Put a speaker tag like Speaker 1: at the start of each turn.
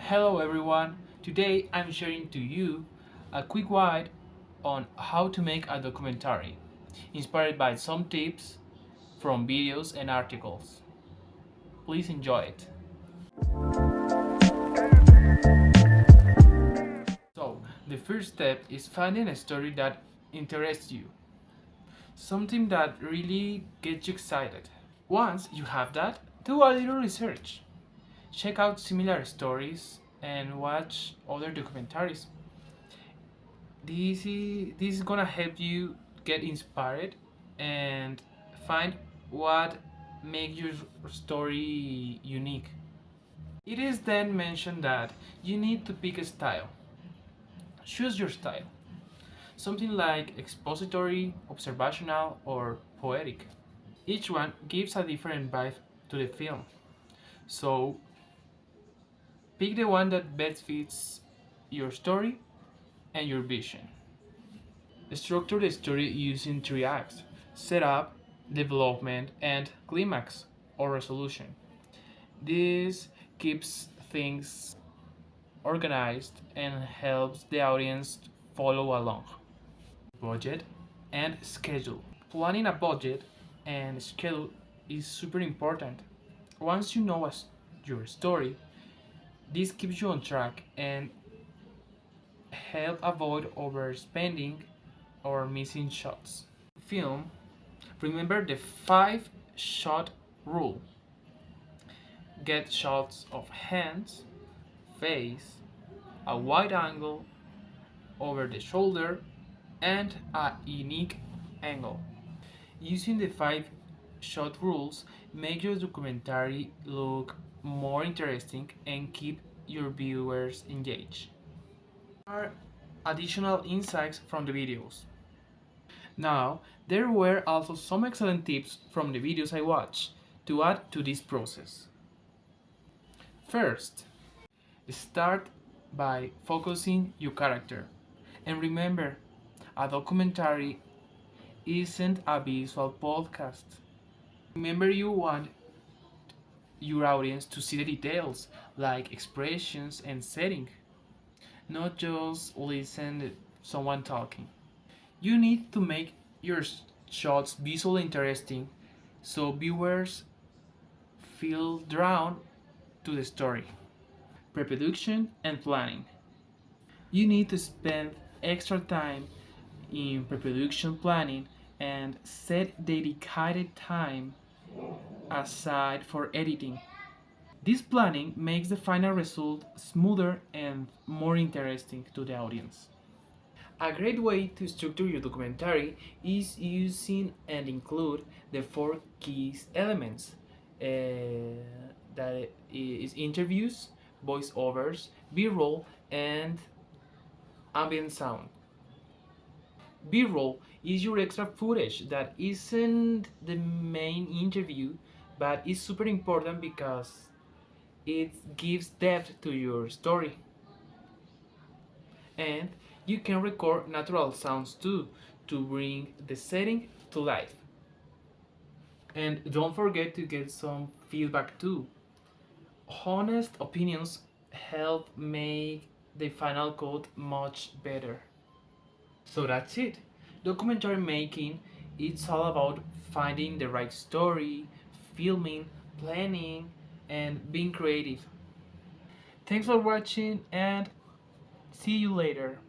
Speaker 1: Hello everyone, today I'm sharing to you a quick guide on how to make a documentary, inspired by some tips from videos and articles. Please enjoy it. So, the first step is finding a story that interests you, something that really gets you excited. Once you have that, do a little research. Check out similar stories and watch other documentaries. This is gonna help you get inspired and find what makes your story unique. It is then mentioned that you need to pick a style. Choose your style. Something like expository, observational, or poetic. Each one gives a different vibe to the film. So pick the one that best fits your story and your vision. Structure the story using three acts: setup, development, and climax or resolution. This keeps things organized and helps the audience follow along. Budget and schedule. Planning a budget and schedule is super important. Once you know your story, this keeps you on track and help avoid overspending or missing shots. Film, remember the 5 shot rule. Get shots of hands, face, a wide angle, over the shoulder, and a unique angle. Using the 5 shot rules make your documentary look more interesting and keep your viewers engaged. There are additional insights from the videos. Now, there were also some excellent tips from the videos I watched to add to this process. First, start by focusing your character. And remember, a documentary isn't a visual podcast. Remember, you want your audience to see the details like expressions and setting, not just listen to someone talking. You need to make your shots visually interesting so viewers feel drawn to the story. Pre-production and planning. You need to spend extra time in pre-production planning and set dedicated time aside for editing. This planning makes the final result smoother and more interesting to the audience. A great way to structure your documentary is using and include the 4 key elements that is interviews, voiceovers, B-roll, and ambient sound. B-roll is your extra footage that isn't the main interview, but is super important because it gives depth to your story. And you can record natural sounds too to bring the setting to life. And don't forget to get some feedback too. Honest opinions help make the final cut much better. So that's it. Documentary making, it's all about finding the right story, filming, planning, and being creative. Thanks for watching and see you later.